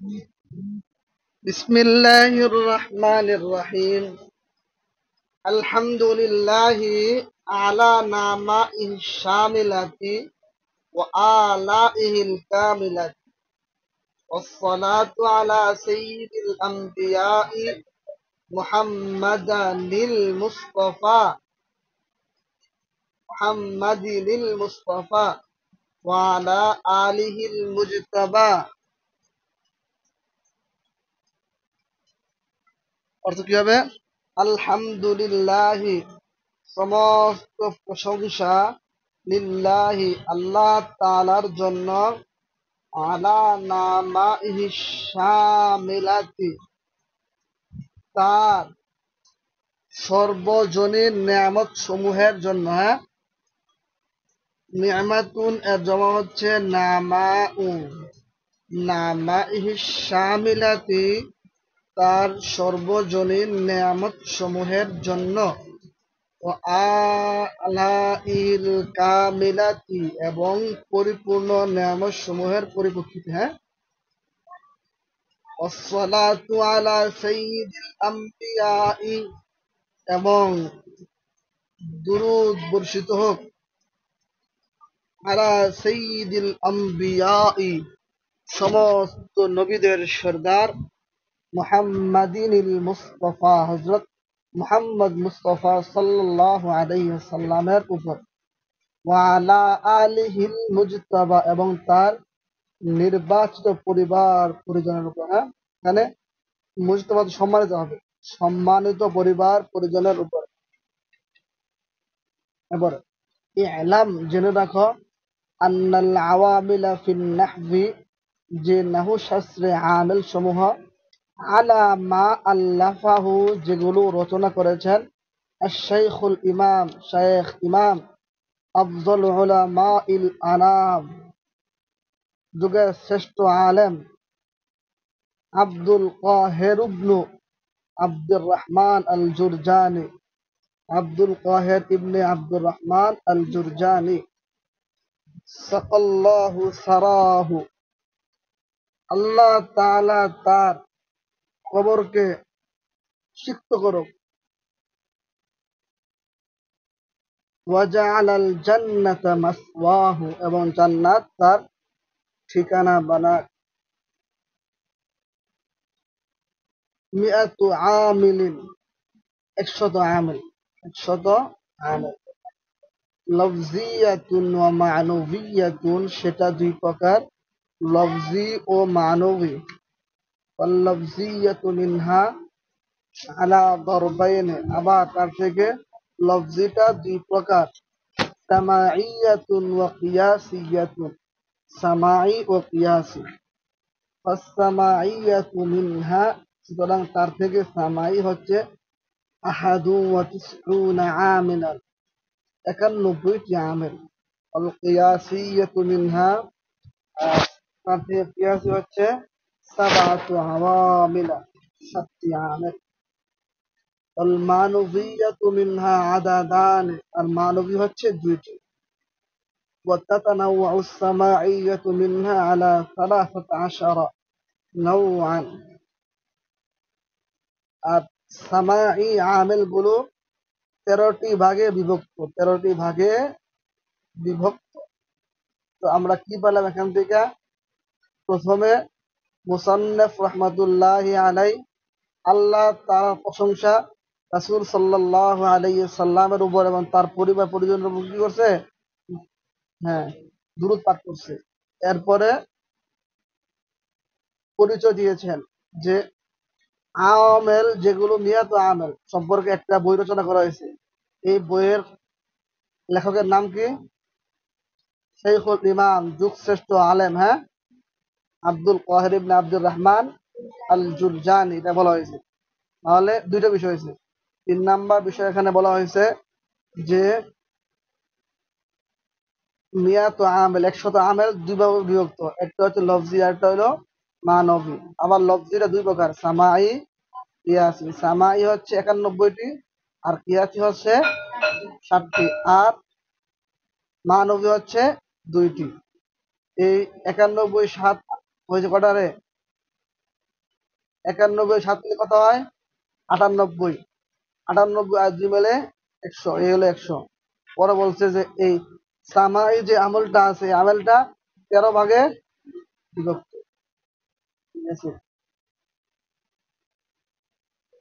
بسم الله الرحمن الرحيم. الحمد لله على نعمائه الشاملة وآلائه الكاملة، والصلاة على سيد الأنبياء محمد المصطفى وعلى آله المجتبى। অর্থ কি হবে? আলহামদুলিল্লাহি, সমস্ত প্রশংসা, লিল্লাহি আল্লাহ তাআলার জন্য, আলা নামাইহি শামিলাতি তার সর্বজনীন নিয়ামত সমূহের জন্য। নিয়ামাতুন এর জমা হচ্ছে নামাউ। নামাইহি শামিলাতি তার সর্বজনীন নিয়ামত সমূহের জন্য, ও আলাইল কামিলাতি এবং পরিপূর্ণ নিয়ামত সমূহের পরিপ্রেক্ষিতে। ওয়াসসালাতু আলা সাইয়্যিদিল আম্বিয়াই এবং দুরূদ বর্ষিত হোক আলা সাইয়্যিদিল আম্বিয়াই সমস্ত নবীদের সর্দার মুহাম্মাদিনিল মুস্তাফা হযরত মুহাম্মদ মুস্তাফা সাল্লাল্লাহু আলাইহি ওয়াসাল্লামের উপর, ওয়া আলা আলিহিল মুজতাবা এবং তার নির্বাচিত পরিবার পরিজনের উপর। এখানে মুজতাবা সম্মানিত হবে, সম্মানিত পরিবার পরিজনের উপর। এবার ইলাম জেনে রাখো, আন্নাল আওয়ামিলা ফিন নাহভি যে নাহু শাস্ত্রে আমিল সমূহ, আলা মা আল্লাফাহু যেগুলো রচনা করেছেন আশ-শাইখুল ইমাম শাইখ ইমাম আফজল উলামাইল আনাম যুগের শ্রেষ্ঠ আলেম আব্দুল কাহির ইবনু আব্দুর রহমান আল জুরজানি, আব্দুল কাহির ইবনে আব্দুর রহমান আল জুরজানি, সাকাল্লাহু সারাহু আল্লাহ তাআলা তার কবরকে সিক্ত করুক, ওয়াজআলাল জান্নাতা মাসওয়াহু এবং জান্নাত তার ঠিকানা বানাক। মিআতু আমিলিন 100 আমিল, 100 আমিল। লফজিয়াতুন ওয়া মা'নাভিয়াতুন সেটা দুই প্রকার, লফজি ও মানবী। ওয়াল-লফজিয়াতু মিনহা আলা দরবাইনি আবার তার থেকে লফজিটা দুই প্রকার, সামাইয়াতুন ওয়া কিয়াসিয়াতুন সামাই ও কিয়াসি। ফাস-সামাইয়াতু মিনহা সুতরাং তার থেকে সামাই হচ্ছে আহাদু ওয়া তিসউনা আমিলান 91টি আমিল। আল কিয়াসিয়াতু মিনহা তার থেকে কিয়াসি হচ্ছে সাবআতু আওয়ামিলা 7টি আমিল। আল মানবিয়াতু মিনহা আদাদান আর মানবী হচ্ছে 2টি। ওয়া তাতানাওয়াউ সামাইয়াতু মিনহা আলা 13 নাওআন আর সামাই আমিল গুলো 13টি ভাগে বিভক্ত, 13টি ভাগে বিভক্ত। তো আমরা কি পেলাম এখান থেকে? প্রথমে মুসান্নিফ রাহমাতুল্লাহি আলাইহি আল্লাহ তাআলার প্রশংসা রাসূল সাল্লাল্লাহু আলাইহি সাল্লামের উপর এবং তার পরিবার পরিজনের উপর কি করছে? দুরূদ পাঠ করছে। এরপরে পরিচয় দিয়েছেন যে আমেল যেগুলো মিয়াত আমেল সম্পর্কে একটা বই রচনা করা হয়েছে। এই বইয়ের লেখকের নাম কি? শাইখুল ইমাম যুগশ্রেষ্ঠ আলেম আব্দুল কাহির ইবনে আব্দুর রহমান আল জুরজানি, এটা বলা হয়েছে। তাহলে দুইটা বিষয় হয়েছে। 3 নাম্বার বিষয় এখানে বলা হয়েছে যে মিয়াত আমেল 100 আমেল দুই ভাগে বিভক্ত, একটা হচ্ছে লফজি আর একটা হলো মানবী। আবার লফজিটা দুই প্রকার, সামাই কিয়াসি। সামাই হচ্ছে 91টি আর কিয়াসি হচ্ছে 7টি আর মানবী হচ্ছে 2টি। এই 91 7 হয়েছে কটারে? 91 7 মিলে কত হয়? 98। 98 আর 2 মিলে 100, এই হলো 100। পরে বলছে যে এই সামাই যে আমলটা আছে, এই আমলটা 13 ভাগে বিভক্ত। ঠিক আছে?